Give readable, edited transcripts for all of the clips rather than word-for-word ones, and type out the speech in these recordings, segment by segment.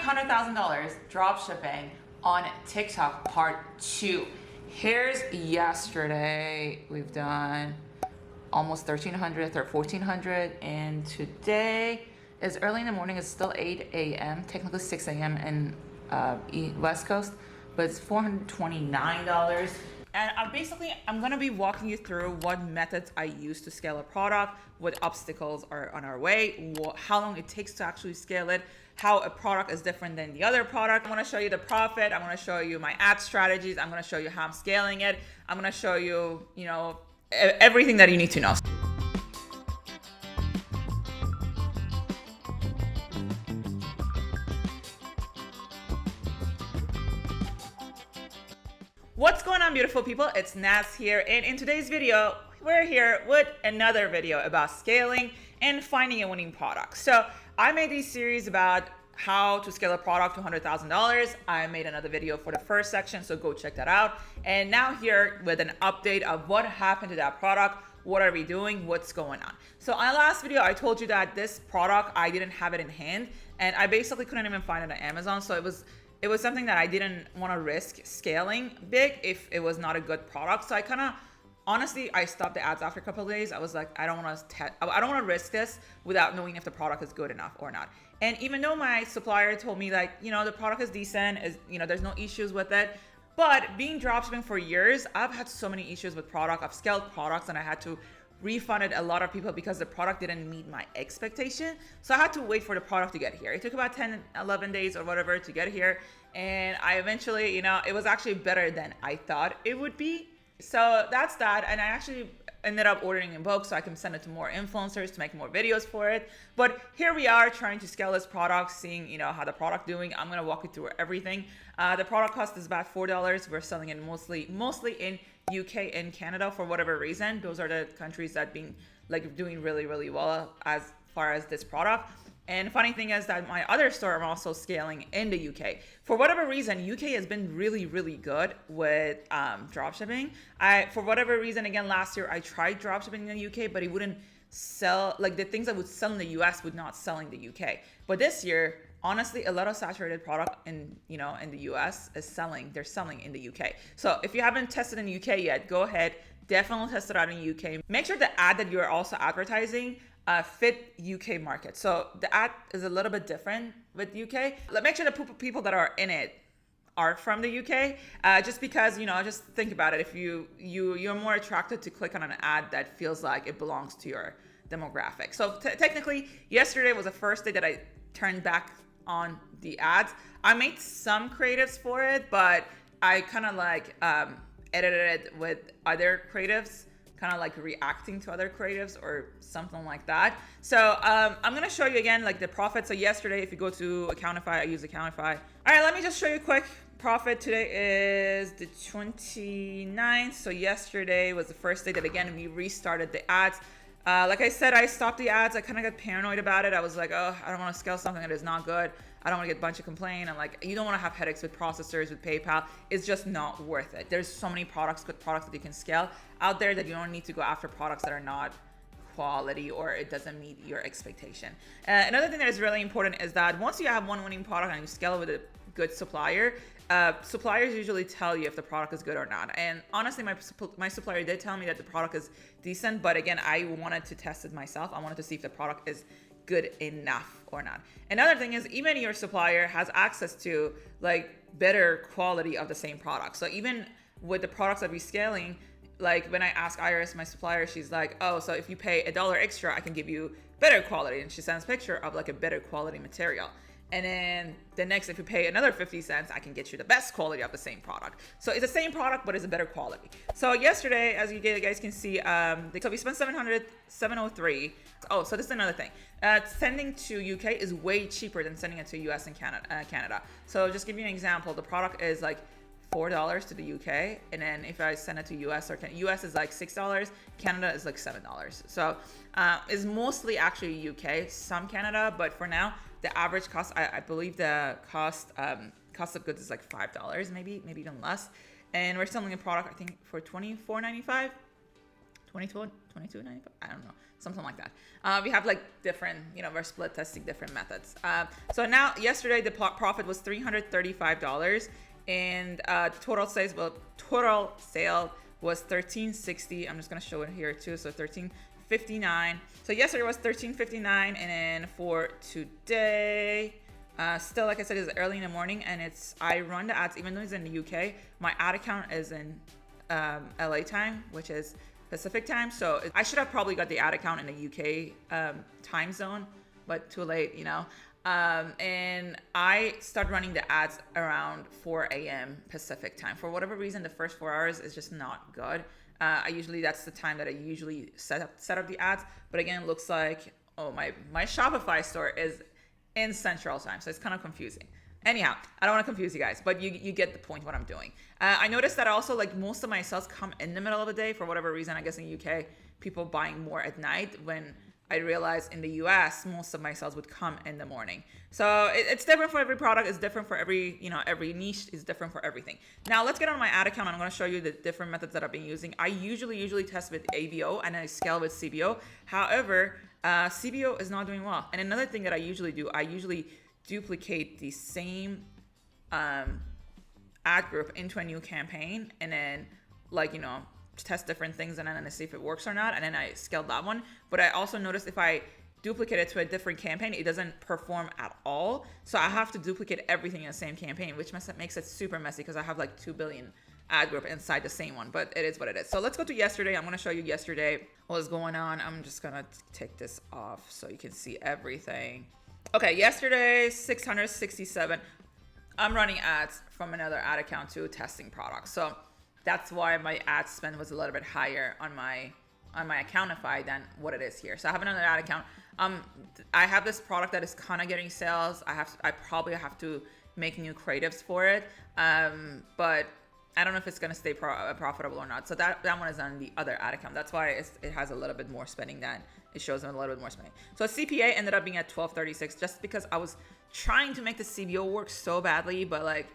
make $100,000 drop shipping on TikTok part 2. Here's yesterday. We've done almost 1,300 or 1,400, and today is early in the morning. It's still 8 a.m. technically 6 a.m. in West Coast, but it's $429. And I'm gonna be walking you through what methods I use to scale a product, what obstacles are on our way, how long it takes to actually scale it, how a product is different than the other product. I'm gonna show you the profit. I'm gonna show you my ad strategies. I'm gonna show you how I'm scaling it. I'm gonna show you, everything that you need to know. What's going on, beautiful people? It's Naz here, and in today's video, we're here with another video about scaling and finding a winning product. So I made these series about how to scale a product to $100,000. I made another video for the first section, so go check that out. And now here with an update of what happened to that product, what are we doing, what's going on. So on the last video, I told you that this product, I didn't have it in hand, and I basically couldn't even find it on Amazon. So it was something that I didn't want to risk scaling big if it was not a good product. So honestly, I stopped the ads after a couple of days. I was like, I don't want to risk this without knowing if the product is good enough or not. And even though my supplier told me like, the product is decent, there's no issues with it. But being dropshipping for years, I've had so many issues with product. I've scaled products and I had to refunded a lot of people because the product didn't meet my expectation. So I had to wait for the product to get here. It took about 10, 11 days or whatever to get here. And I eventually, it was actually better than I thought it would be. So that's that. And I actually ended up ordering in bulk so I can send it to more influencers to make more videos for it. But here we are trying to scale this product, seeing, how the product doing. I'm going to walk you through everything. The product cost is about $4. We're selling it mostly in UK and Canada for whatever reason. Those are the countries that been doing really, really well as far as this product. And funny thing is that my other store I'm also scaling in the UK. For whatever reason, UK has been really, really good with dropshipping. For whatever reason, again, last year I tried dropshipping in the UK, but it wouldn't sell, the things that would sell in the US would not sell in the UK. But this year, honestly, a lot of saturated product in the US is selling. They're selling in the UK. So if you haven't tested in the UK yet, go ahead, definitely test it out in the UK. Make sure the ad that you're also advertising fit UK market. So the ad is a little bit different with UK. Make sure the people that are in it are from the UK, just because, just think about it. If you're more attracted to click on an ad that feels like it belongs to your demographic. So technically, yesterday was the first day that I turned back on the ads. I made some creatives for it, but I kind of edited it with other creatives, kind of reacting to other creatives or something like that. So I'm gonna show you again the profit. So yesterday, if you go to Accountify, I use Accountify. All right, let me just show you a quick profit. Today is the 29th. So yesterday was the first day that, again, we restarted the ads. Like I said, I stopped the ads. I kind of got paranoid about it. I was like, oh, I don't want to scale something that is not good. I don't want to get a bunch of complaints. I'm you don't want to have headaches with processors, with PayPal. It's just not worth it. There's so many good products that you can scale out there that you don't need to go after products that are not quality or it doesn't meet your expectation. Another thing that is really important is that once you have one winning product and you scale it with a good supplier, suppliers usually tell you if the product is good or not. And honestly, my supplier did tell me that the product is decent, but again, I wanted to test it myself. I wanted to see if the product is good enough or not. Another thing is, even your supplier has access to better quality of the same product. So even with the products that we're scaling, when I ask Iris, my supplier, she's like, oh, so if you pay $1 extra, I can give you better quality. And she sends a picture of a better quality material. And then the next, if you pay another 50 cents, I can get you the best quality of the same product. So it's the same product, but it's a better quality. So yesterday, as you guys can see, so we spent $703. Oh, so this is another thing. Sending to UK is way cheaper than sending it to US and Canada. So just give you an example, the product is $4 to the UK, and then if I send it to US or US is $6, Canada is $7. So it's mostly actually UK, some Canada, but for now, the average cost, I believe the cost of goods is $5, maybe even less. And we're selling a product, I think, for $24.95. 22.95. I don't know, something like that. We have like different, we're split testing different methods. So now yesterday the profit was $335, and total sale was $1360. I'm just gonna show it here too. So $1359. So yesterday was $1359, and then for today, still, like I said, it's early in the morning, and I run the ads even though it's in the UK. My ad account is in LA time, which is Pacific time. So I should have probably got the ad account in the UK time zone, but too late, and I start running the ads around 4 a.m. Pacific time. For whatever reason, the first 4 hours is just not good. That's the time that I usually set up the ads. But again, it looks like, my Shopify store is in Central time, so it's kind of confusing. Anyhow, I don't want to confuse you guys, but you get the point what I'm doing. I noticed that also, like, most of my sales come in the middle of the day for whatever reason. I guess in UK, people buying more at night, when I realized in the US, most of my sales would come in the morning. So it's different for every product. It's different for every niche is different for everything. Now let's get on my ad account. I'm going to show you the different methods that I've been using. I usually test with ABO, and I scale with CBO. However, CBO is not doing well. And another thing that I usually do, I usually duplicate the same ad group into a new campaign, and then test different things, and then see if it works or not, and then I scale that one. But I also noticed if I duplicate it to a different campaign, it doesn't perform at all. So I have to duplicate everything in the same campaign, which makes it super messy because I have like 2 billion ad group inside the same one, but it is what it is. So let's go to yesterday. I'm going to show you yesterday what was going on. I'm just going to take this off so you can see everything. Okay, yesterday, 667. I'm running ads from another ad account to testing products. So that's why my ad spend was a little bit higher on my Accountify than what it is here. So I have another ad account. I have this product that is kind of getting sales. I probably have to make new creatives for it, but I don't know if it's going to stay profitable or not. So that one is on the other ad account. That's why it has a little bit more spending than it shows them a little bit more spending. So CPA ended up being at 1236 just because I was trying to make the CBO work so badly, but like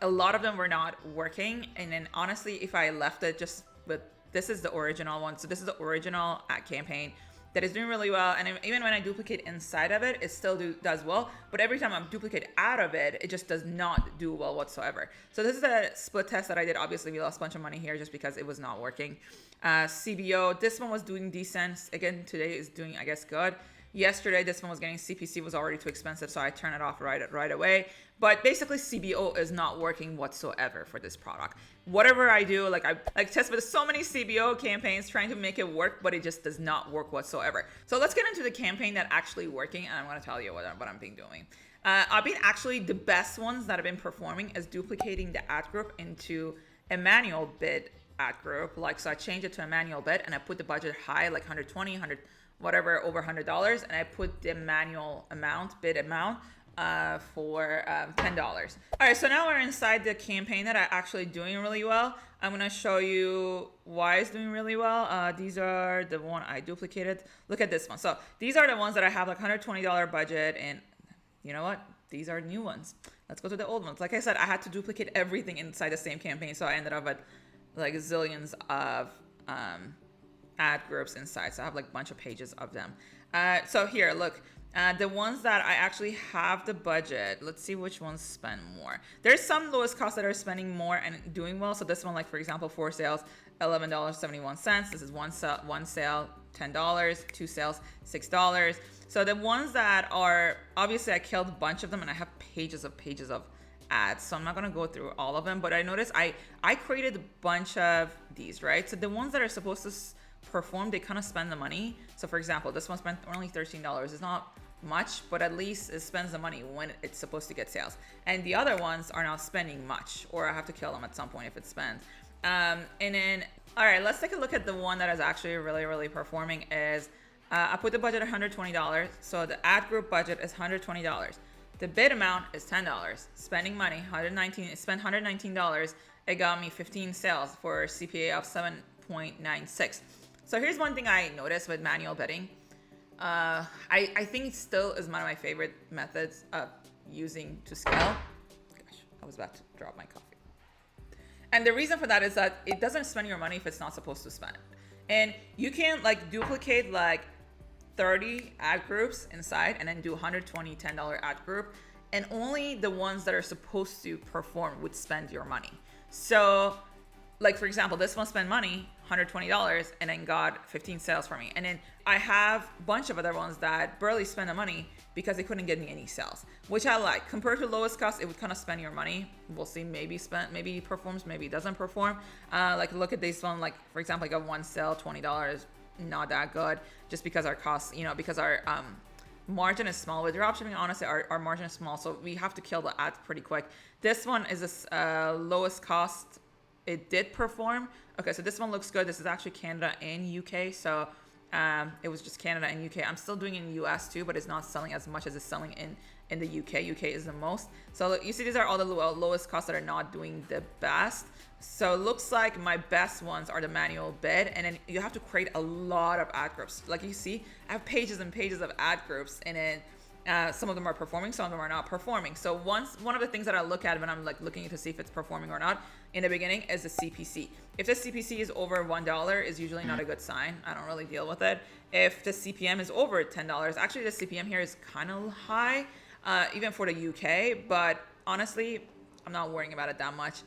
a lot of them were not working. And then honestly, if I left it just with, this is the original one. So this is the original ad campaign that is doing really well. And even when I duplicate inside of it, it still does well. But every time I duplicate out of it, it just does not do well whatsoever. So this is a split test that I did. Obviously, we lost a bunch of money here just because it was not working. CBO, this one was doing decent. Again, today is doing, I guess, good. Yesterday, this one was getting CPC was already too expensive, so I turned it off right away. But basically, CBO is not working whatsoever for this product. Whatever I do, I test with so many CBO campaigns trying to make it work, but it just does not work whatsoever. So let's get into the campaign that actually working, and I'm going to tell you what I'm been doing. I've been actually the best ones that have been performing is duplicating the ad group into a manual bid ad group. So I changed it to a manual bid, and I put the budget high, like 120, 100. Whatever, over $100, and I put the manual bid amount for $10. All right, so now we're inside the campaign that I'm actually doing really well. I'm gonna show you why it's doing really well. These are the one I duplicated. Look at this one. So these are the ones that I have like $120 budget, and you know what? These are new ones. Let's go to the old ones. Like I said, I had to duplicate everything inside the same campaign, so I ended up with like zillions of ad groups inside. So I have like a bunch of pages of them. So here, look, the ones that I actually have the budget, let's see which ones spend more. There's some lowest costs that are spending more and doing well. So this one, like for example, 4 sales, $11.71. This is one sale, $10, 2 sales, $6. So the ones that are, obviously I killed a bunch of them, and I have pages of ads, so I'm not gonna go through all of them, but I noticed I created a bunch of these, right? So the ones that are supposed to perform, they kind of spend the money. So for example, this one spent only $13. It's not much, but at least it spends the money when it's supposed to get sales. And the other ones are not spending much, or I have to kill them at some point if it spends. And then, all right, let's take a look at the one that is actually really performing. Is I put the budget at $120. So the ad group budget is $120. The bid amount is $10. Spending money, spent $119. It got me 15 sales for a CPA of 7.96. So here's one thing I noticed with manual bidding. I think it still is one of my favorite methods of using to scale. Gosh, I was about to drop my coffee. And the reason for that is that it doesn't spend your money if it's not supposed to spend it. And you can like duplicate like 30 ad groups inside and then do 120 $10 ad group, and only the ones that are supposed to perform would spend your money. So like for example, this one spent money, $120, and then got 15 sales for me. And then I have a bunch of other ones that barely spend the money because they couldn't get me any sales, which I like. Compared to lowest cost, it would kind of spend your money. We'll see, maybe it performs, maybe it doesn't perform. Like look at this one, like for example, I got one sale, $20, not that good, just because our costs, because our margin is small. With dropshipping, honestly, our margin is small, so we have to kill the ads pretty quick. This one is this lowest cost. It did perform. Okay, so this one looks good. This is actually Canada and UK. So it was just Canada and UK. I'm still doing it in the US too, but it's not selling as much as it's selling in the UK. UK is the most. So you see, these are all the lowest costs that are not doing the best. So it looks like my best ones are the manual bid, and then you have to create a lot of ad groups. Like you see, I have pages and pages of ad groups, and then some of them are performing, some of them are not performing. So one of the things that I look at when I'm like looking to see if it's performing or not in the beginning is the CPC. If the CPC is over $1, is usually not a good sign. I don't really deal with it. If the CPM is over $10, actually the CPM here is kind of high, even for the UK, but honestly, I'm not worrying about it that much.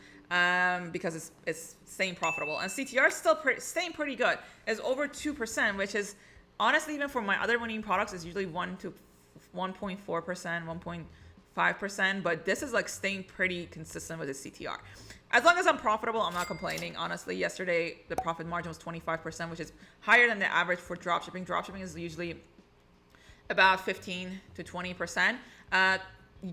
Because it's staying profitable, and CTR is still staying pretty good. It's over 2%, which is honestly, even for my other winning products, is usually 1 to 1.4%, 1.5%, but this is like staying pretty consistent with the CTR. As long as I'm profitable, I'm not complaining. Honestly, yesterday the profit margin was 25%, which is higher than the average for dropshipping. Dropshipping is usually about 15 to 20%.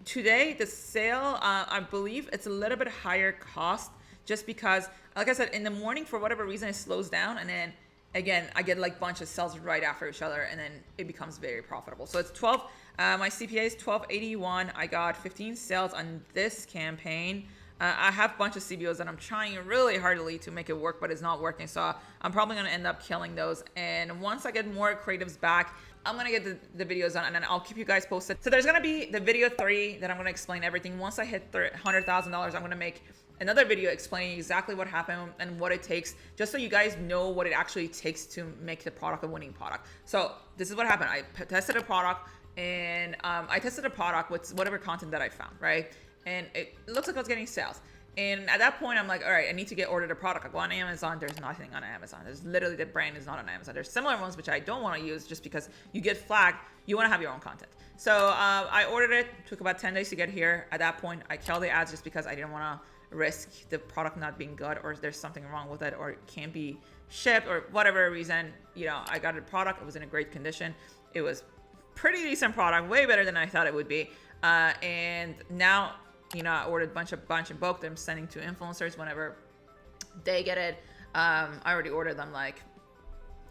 Today, the sale, I believe it's a little bit higher cost, just because, like I said, in the morning, for whatever reason, it slows down. And then again, I get like a bunch of sales right after each other, and then it becomes very profitable. So it's 12, my CPA is 1281. I got 15 sales on this campaign. I have a bunch of CBOs that I'm trying really hardly to make it work, but it's not working. So I'm probably going to end up killing those. And once I get more creatives back, I'm going to get the videos on, and then I'll keep you guys posted. So there's going to be the video 3 that I'm going to explain everything. Once I hit $100,000, I'm going to make another video explaining exactly what happened and what it takes, just so you guys know what it actually takes to make the product a winning product. So this is what happened. I tested a product, and I tested a product with whatever content that I found, right? And it looks like I was getting sales. And at that point, I'm like, all right, I need to get ordered a product. I go on Amazon. There's nothing on Amazon. There's literally, the brand is not on Amazon. There's similar ones, which I don't want to use just because you get flagged. You want to have your own content. So I ordered it. Took about 10 days to get here. At that point, I killed the ads just because I didn't want to risk the product not being good, or there's something wrong with it, or it can't be shipped, or whatever reason. I got a product. It was in a great condition. It was pretty decent product, way better than I thought it would be. And now, I ordered a bunch in bulk that I'm sending to influencers whenever they get it. I already ordered them like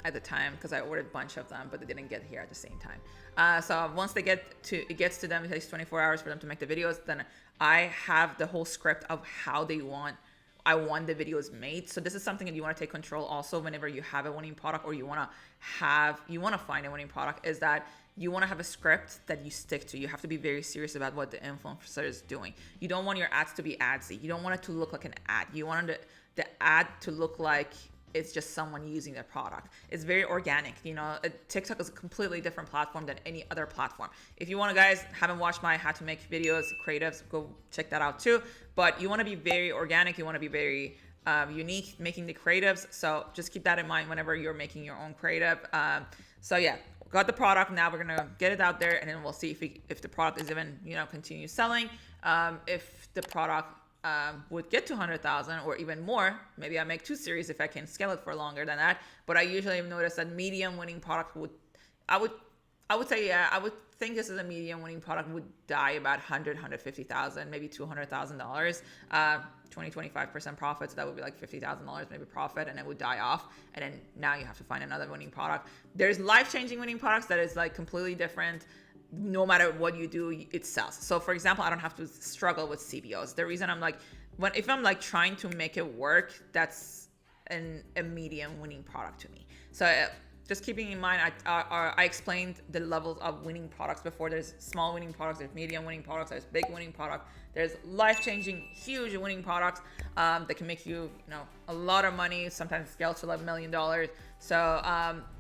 at the time, because I ordered a bunch of them, but they didn't get here at the same time. So once it gets to them, it takes 24 hours for them to make the videos. Then I have the whole script of how I want the videos made. So this is something that you want to take control also whenever you have a winning product, or you want to find a winning product, is that you want to have a script that you stick to. You have to be very serious about what the influencer is doing. You don't want your ads to be adsy. You don't want it to look like an ad. You want the ad to look like it's just someone using their product. It's very organic. TikTok is a completely different platform than any other platform. If you guys haven't watched my how to make videos, creatives, go check that out too. But you want to be very organic. You want to be very unique making the creatives. So just keep that in mind whenever you're making your own creative. So yeah, got the product. Now we're gonna get it out there, and then we'll see if the product is even continue selling. If the product would get to 100,000 or even more, maybe I make 2 series if I can scale it for longer than that. But I usually notice that medium winning product I would say, yeah, I would think this is a medium winning product, would die about 150,000, maybe $200,000, 25% profit. So that would be like $50,000 maybe profit, and it would die off. And then now you have to find another winning product. There's life-changing winning products that is like completely different. No matter what you do, it sells. So for example, I don't have to struggle with CBOs. The reason I'm like, if I'm like trying to make it work, that's a medium winning product to me. So just keeping in mind, I explained the levels of winning products before. There's small winning products, there's medium winning products, there's big winning product, there's life-changing, huge winning products that can make you, a lot of money, sometimes scale to $11 million. So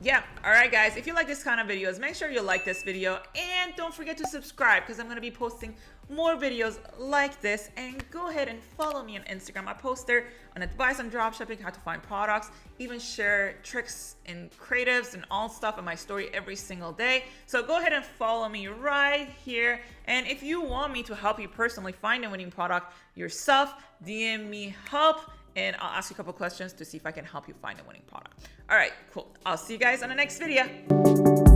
yeah, all right guys, if you like this kind of videos, make sure you like this video and don't forget to subscribe because I'm going to be posting more videos like this. And go ahead and follow me on Instagram. I post there on advice on dropshipping, how to find products, even share tricks and creatives and all stuff in my story every single day. So go ahead and follow me right here. And if you want me to help you personally find a winning product yourself, DM me help and I'll ask you a couple questions to see if I can help you find a winning product. All right, cool. I'll see you guys on the next video.